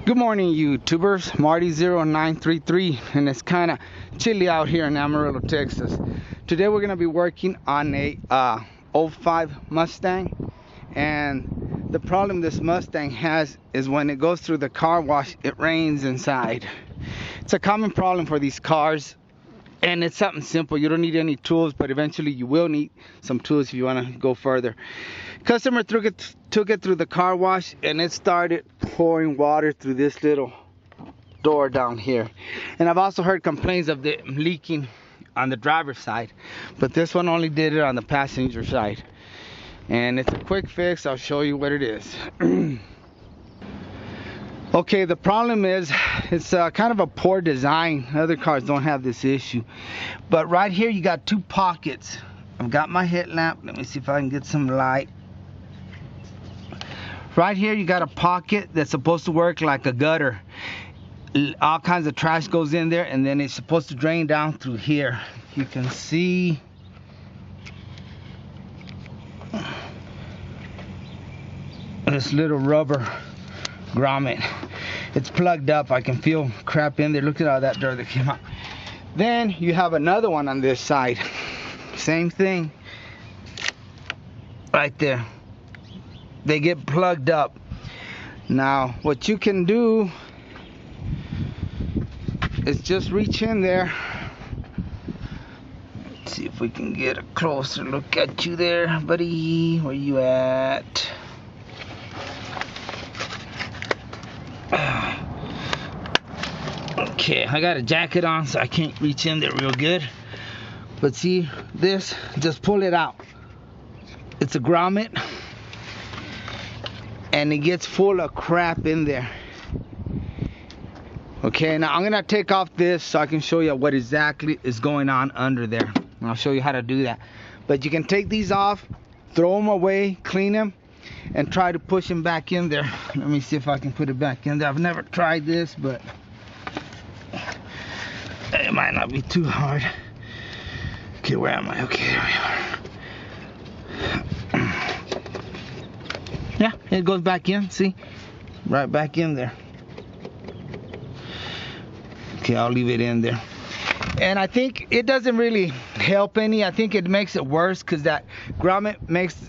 Good morning, YouTubers. Marty0933, and it's kind of chilly out here in Amarillo, Texas. Today we're going to be working on a 05 Mustang, and the problem this Mustang has is when it goes through the car wash, it rains inside. It's a common problem for these cars, and it's something simple. You don't need any tools, but eventually you will need some tools if you want to go further. Customer took it through the car wash, and it started pouring water through this little door down here. And I've also heard complaints of it leaking on the driver's side, but this one only did it on the passenger side. And it's a quick fix. I'll show you what it is. Okay, the problem is it's kind of a poor design. Other cars don't have this issue, but right here you got two pockets. I've got my headlamp. Let me see if I can get some light. Right here you got a pocket that's supposed to work like a gutter. All kinds of trash goes in there, and then it's supposed to drain down through here. You can see this little rubber grommet. It's plugged up. I can feel crap in there. Look at all that dirt that came out. Then you have another one on this side. Same thing. Right there. They get plugged up. Now what you can do is just reach in there. Let's see if we can get a closer look at you there, buddy. Where you at? Okay, I got a jacket on, so I can't reach in there real good. But see this? Just pull it out. It's a grommet, and it gets full of crap in there. Okay, now I'm gonna take off this so I can show you what exactly is going on under there. And I'll show you how to do that. But you can take these off, throw them away, clean them, and try to push them back in there. Let me see if I can put it back in there. I've never tried this, but it might not be too hard. Okay, where am I? Okay, here we are. Yeah, it goes back in, see? Right back in there. Okay, I'll leave it in there. And I think it doesn't really help any. I think it makes it worse because that grommet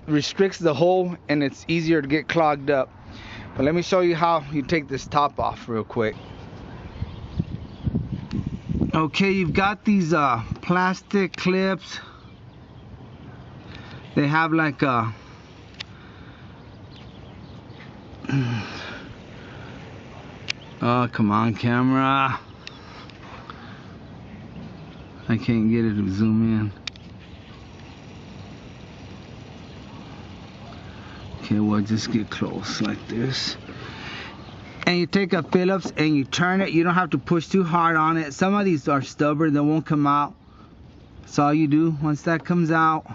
restricts the hole, and it's easier to get clogged up. But let me show you how you take this top off real quick. Okay, you've got these plastic clips. They have like a oh, come on, camera. I can't get it to zoom in. Okay, well, just get close like this. And you take a Phillips and you turn it. You don't have to push too hard on it. Some of these are stubborn, they won't come out. That's all you do. Once that comes out,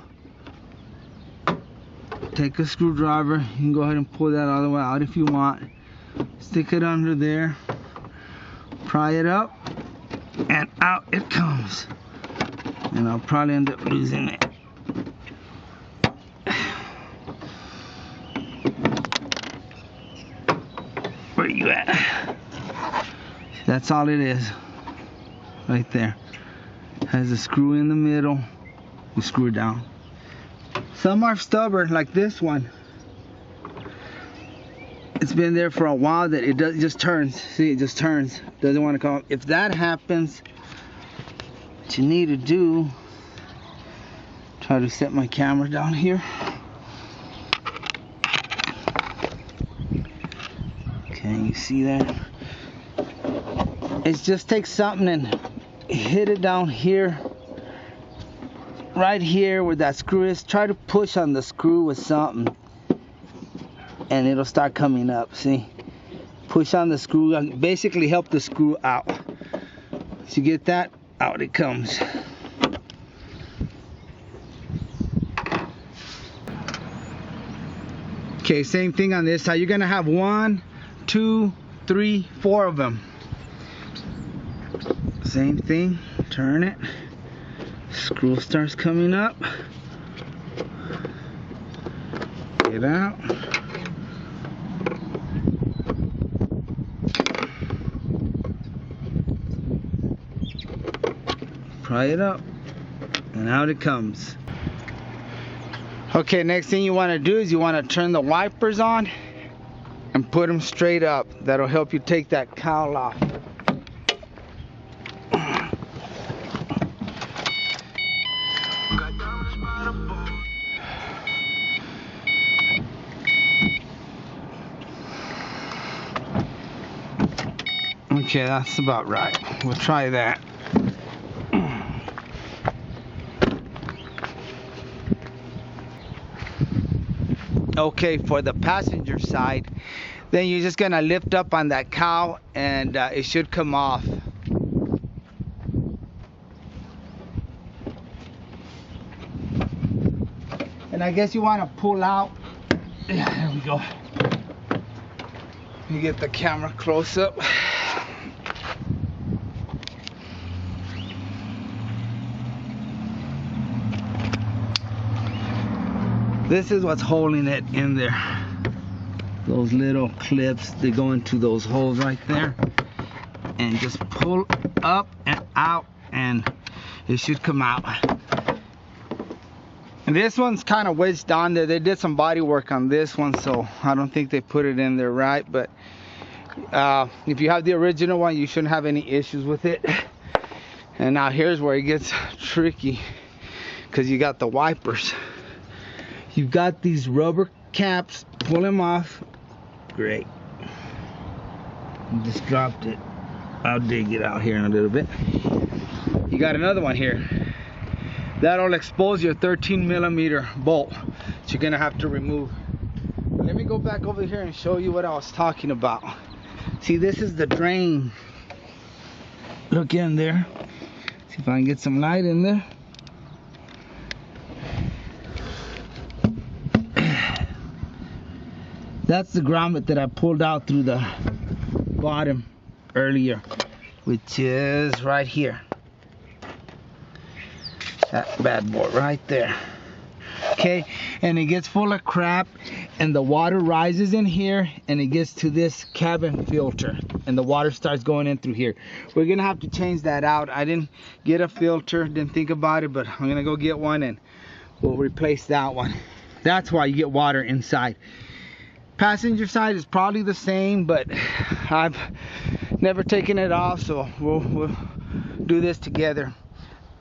take a screwdriver. You can go ahead and pull that all the way out if you want. Stick it under there, pry it up, and out it comes. And I'll probably end up losing it. Where you at? That's all it is. Right there. Has a screw in the middle. You screw it down. Some are stubborn, like this one. It's been there for a while that it just turns. See, it just turns. Doesn't want to come. If that happens, what you need to do, try to set my camera down here. Okay, you see that? It just takes something and hit it down here. Right here where that screw is. Try to push on the screw with something, and it'll start coming up. See? Push on the screw. Basically help the screw out. So you get that? Out it comes. Okay, same thing on this side. You're gonna have 1, 2, 3, 4 of them. Same thing. Turn it. Screw starts coming up. Get out. pry it up, and out it comes. Okay, next thing you want to do is you want to turn the wipers on and put them straight up. That'll help you take that cowl off. Okay, that's about right. We'll try that. Okay, for the passenger side, then you're just gonna lift up on that cowl and it should come off. And I guess you want to pull out. Yeah, there we go. You get the camera close up. This is what's holding it in there. Those little clips, they go into those holes right there. And just pull up and out and it should come out. And this one's kind of wedged on there. They did some body work on this one, so I don't think they put it in there right. But if you have the original one, you shouldn't have any issues with it. And now here's where it gets tricky, because you got the wipers. You've got these rubber caps. Pull them off. Great. Just dropped it. I'll dig it out here in a little bit. You got another one here. That'll expose your 13mm bolt that you're gonna have to remove. Let me go back over here and show you what I was talking about. See, this is the drain. Look in there. See if I can get some light in there. That's the grommet that I pulled out through the bottom earlier, which is right here. That bad boy right there. Okay, and it gets full of crap, and the water rises in here, and it gets to this cabin filter, and the water starts going in through here. We're gonna have to change that out. I didn't get a filter, didn't think about it, but I'm gonna go get one and we'll replace that one. That's why you get water inside. Passenger side is probably the same, but I've never taken it off, so we'll do this together.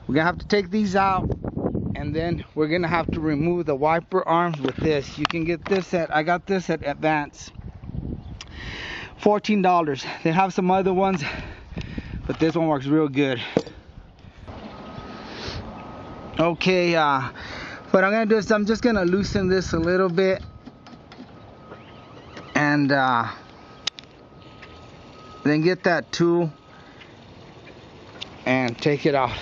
We're gonna have to take these out, and then we're gonna have to remove the wiper arms with this. You can get this I got this at Advance. $14. They have some other ones, but this one works real good. Okay, what I'm gonna do is I'm just gonna loosen this a little bit, and then get that tool and take it off.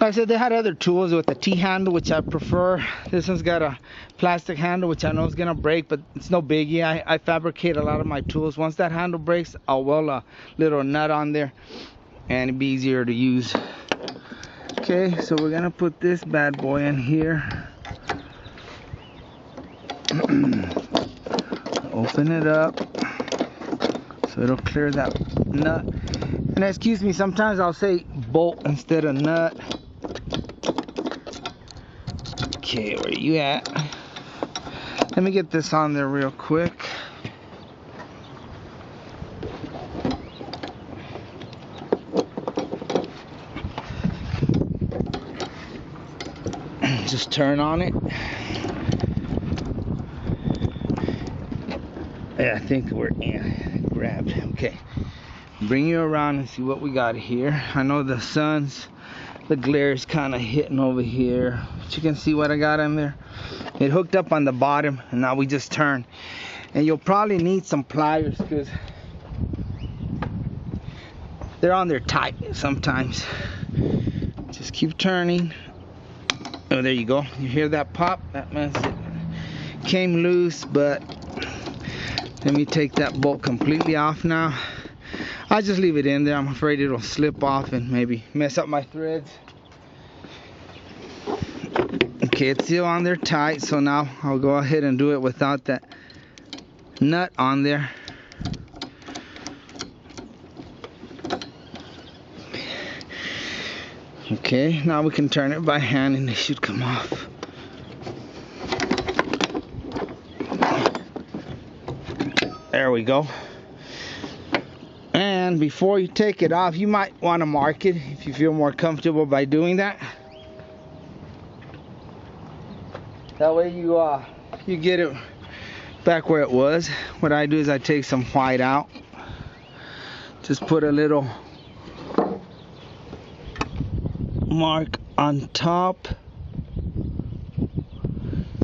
Like I said, they had other tools with the T-handle, which I prefer. This one's got a plastic handle, which I know is gonna break, but it's no biggie. I fabricate a lot of my tools. Once that handle breaks, I'll weld a little nut on there and it'd be easier to use. Okay, so we're gonna put this bad boy in here. Open it up so it'll clear that nut. And excuse me, sometimes I'll say bolt instead of nut. Okay, where you at? Let me get this on there real quick. Just turn on it. Yeah, I think we're in. Grabbed. Okay. Bring you around and see what we got here. I know the glare is kind of hitting over here, but you can see what I got in there. It hooked up on the bottom, and now we just turn. And you'll probably need some pliers because they're on there tight sometimes. Just keep turning. Oh, there you go. You hear that pop? That means it came loose, but let me take that bolt completely off now. I just leave it in there. I'm afraid it'll slip off and maybe mess up my threads. Okay, it's still on there tight, so now I'll go ahead and do it without that nut on there. Okay, now we can turn it by hand and it should come off. There we go. And before you take it off, you might want to mark it if you feel more comfortable by doing that. That way you get it back where it was. What I do is I take some white out. Just put a little mark on top.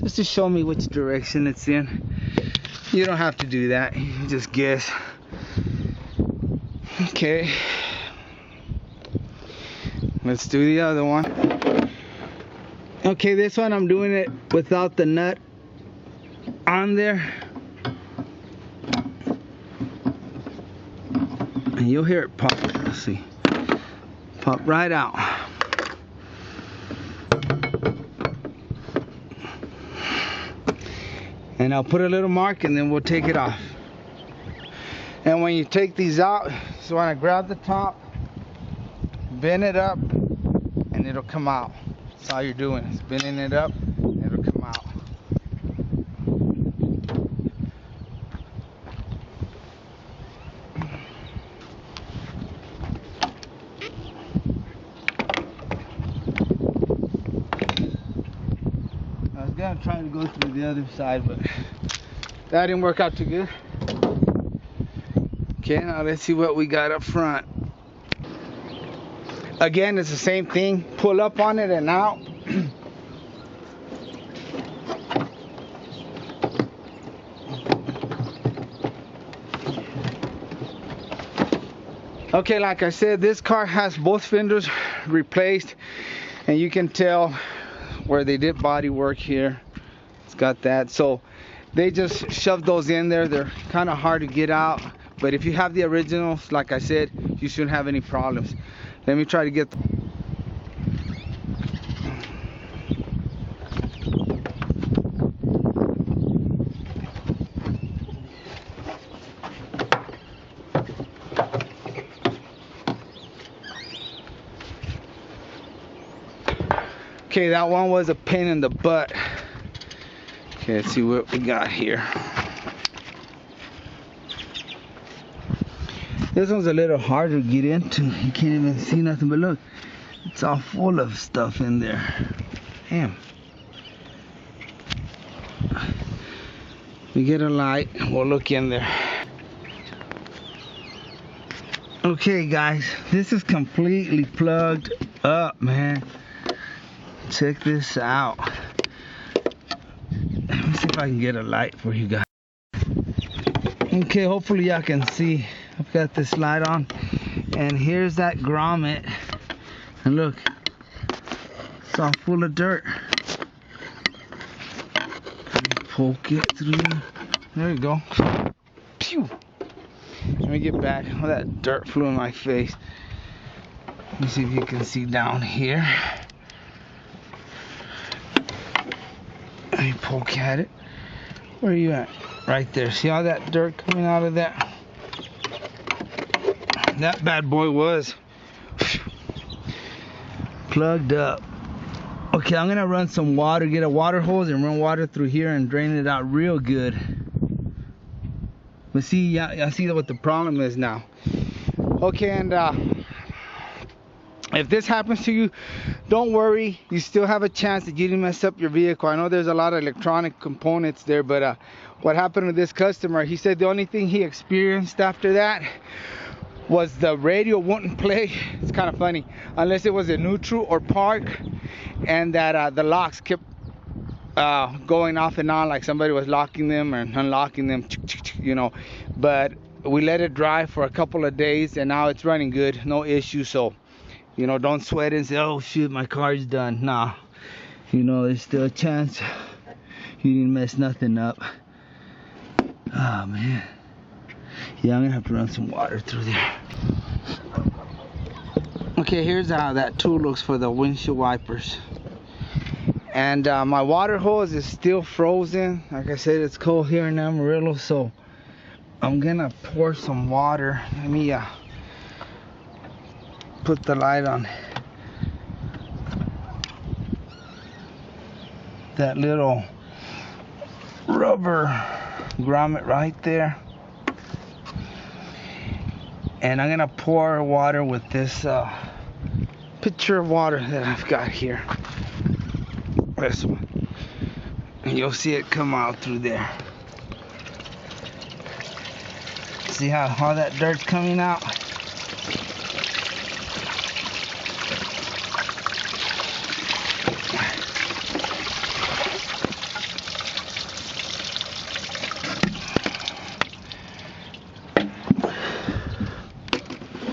Just to show me which direction it's in. You don't have to do that. You can just guess. Okay. Let's do the other one. Okay, this one I'm doing it without the nut on there. And you'll hear it pop. Let's see. Pop right out. And I'll put a little mark and then we'll take it off. And when you take these out, so when I grab the top, bend it up, and it'll come out. That's all you're doing, is bending it up, and it'll come out. I was gonna try to go through the other side, but that didn't work out too good. Okay, now let's see what we got up front. Again, it's the same thing. Pull up on it and out. Okay, like I said, this car has both fenders replaced, and you can tell where they did body work here. It's got that. So they just shoved those in there. They're kind of hard to get out. But if you have the originals, like I said, you shouldn't have any problems. Let me try to get Okay, that one was a pain in the butt. Okay, let's see what we got here. This one's a little harder to get into. You can't even see nothing, but look, it's all full of stuff in there. Damn. We get a light and we'll look in there. Okay guys, this is completely plugged up, man. Check this out. Let me see if I can get a light for you guys. Okay, hopefully y'all can see. I've got this light on, and here's that grommet, and look, it's all full of dirt. Poke it through. There you go. Pew. Let me get back. Oh, that dirt flew in my face. Let me see if you can see down here. Let me poke at it. Where are you at? Right there. See all that dirt coming out of that? That bad boy was plugged up. Okay, I'm gonna run some water, get a water hose and run water through here and drain it out real good. But see, I see what the problem is now. Okay, and if this happens to you, don't worry. You still have a chance that you didn't mess up your vehicle. I know there's a lot of electronic components there, but what happened to this customer, he said the only thing he experienced after that was the radio wouldn't play. It's kind of funny, unless it was in neutral or park, and that the locks kept going off and on, like somebody was locking them and unlocking them, you know. But we let it dry for a couple of days, and now it's running good, no issue. So, you know, don't sweat and say, oh shoot, my car's done. Nah, you know, there's still a chance you didn't mess nothing up. Oh man. Yeah, I'm gonna have to run some water through there. Okay, here's how that tool looks for the windshield wipers. And my water hose is still frozen. Like I said, it's cold here in Amarillo, so I'm gonna pour some water. Let me put the light on. that little rubber grommet right there. And I'm gonna pour water with this pitcher of water that I've got here. This one. And you'll see it come out through there. See how that dirt's coming out?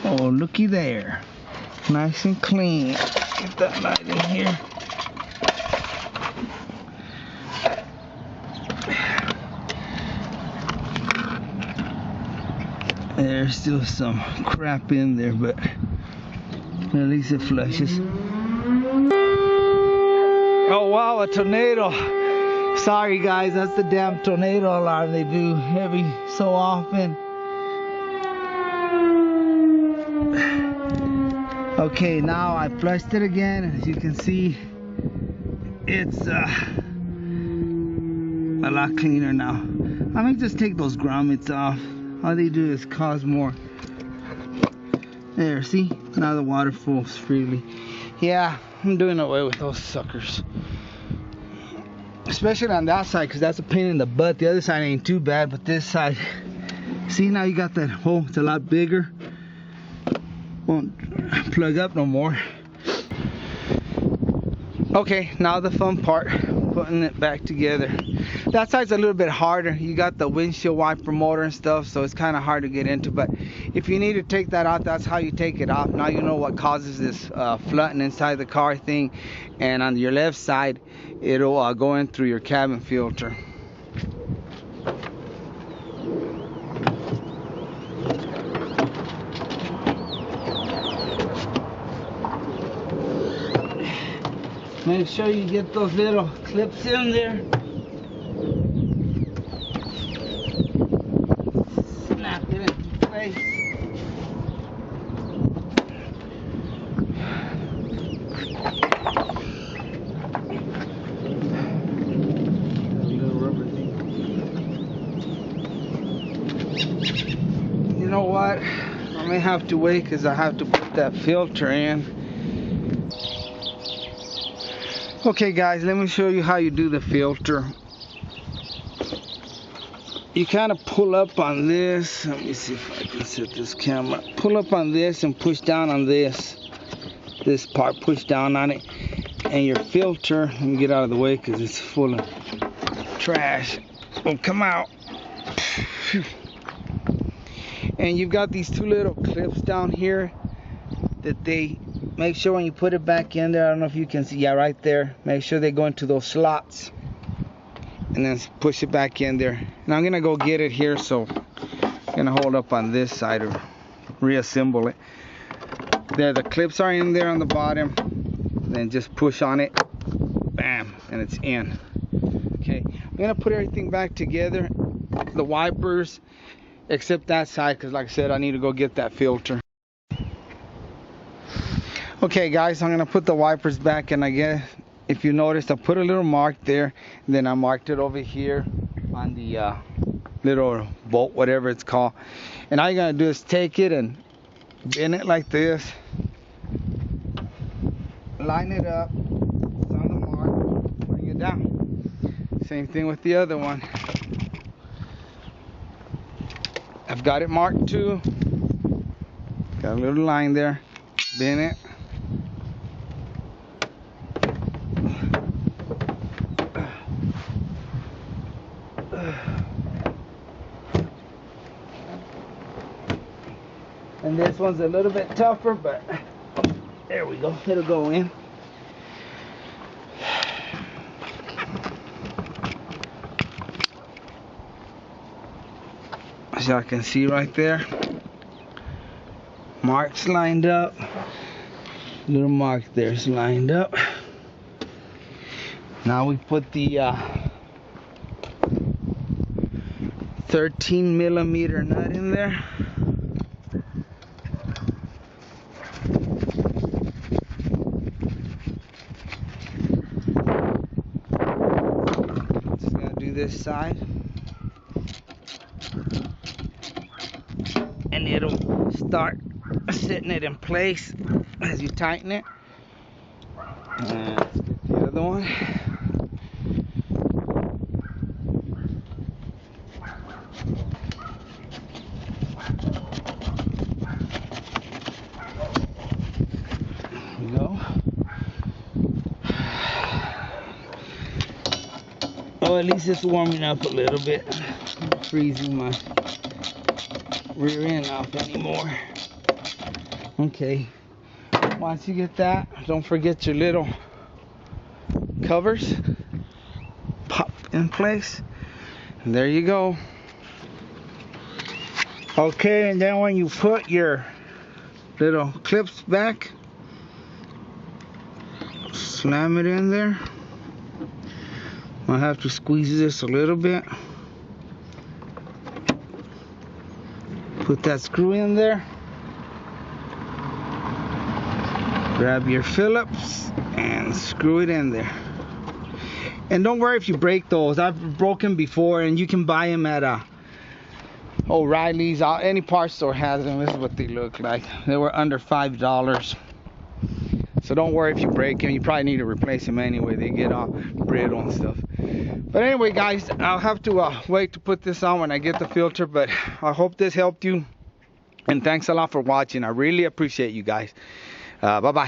Oh, looky there. Nice and clean. Get that light in here. There's still some crap in there, but at least it flushes. Oh wow, a tornado. Sorry guys, that's the damn tornado alarm they do every so often. Okay, now I flushed it again. As you can see, it's a lot cleaner now. I might just take those grommets off. All they do is cause more. There, see? Now the water flows freely. Yeah, I'm doing away with those suckers. Especially on that side, because that's a pain in the butt. The other side ain't too bad, but this side, see, now you got that hole. It's a lot bigger. Won't plug up no more. Okay, now the fun part, putting it back together. That side's a little bit harder. You got the windshield wiper motor and stuff, so it's kind of hard to get into, but if you need to take that out, that's how you take it off. Now you know what causes this flooding inside the car thing, and on your left side it'll go in through your cabin filter. Make sure you get those little clips in there. Snap it into place. Little rubber thing. You know what? I may have to wait because I have to put that filter in. Okay guys, let me show you how you do the filter. You kind of pull up on this. Let me see if I can set this camera. Pull up on this and push down on this part, push down on it, and your filter, let me get out of the way because it's full of trash, will come out. And you've got these two little clips down here that they make sure when you put it back in there, I don't know if you can see, yeah, right there, make sure they go into those slots and then push it back in there. And I'm gonna go get it here, so I'm gonna hold up on this side or reassemble it. There, the clips are in there on the bottom, then just push on it, bam, and it's in. Okay, I'm gonna put everything back together, the wipers, except that side, because like I said, I need to go get that filter. Okay guys, I'm gonna put the wipers back, and I guess if you noticed, I put a little mark there, and then I marked it over here on the little bolt, whatever it's called. And all you're gonna do is take it and bend it like this, line it up, it's on the mark, bring it down. Same thing with the other one. I've got it marked too. Got a little line there, bend it. And this one's a little bit tougher, but there we go, it'll go in. As y'all can see right there, marks lined up, little mark there's lined up. Now we put the 13mm nut in there. this side, and it'll start setting it in place as you tighten it. And let's get the other one. There we go. Oh, at least it's warming up a little bit. I'm not freezing my rear end off anymore. Okay. Once you get that, don't forget your little covers. Pop in place. And there you go. Okay, and then when you put your little clips back, slam it in there. I'll have to squeeze this a little bit. Put that screw in there. Grab your Phillips and screw it in there. And don't worry if you break those. I've broken before, and you can buy them at O'Reilly's. Any parts store has them. This is what they look like. They were under $5. So don't worry if you break them. You probably need to replace them anyway. They get all brittle and stuff. But anyway, guys, I'll have to wait to put this on when I get the filter. But I hope this helped you. And thanks a lot for watching. I really appreciate you guys. Bye-bye.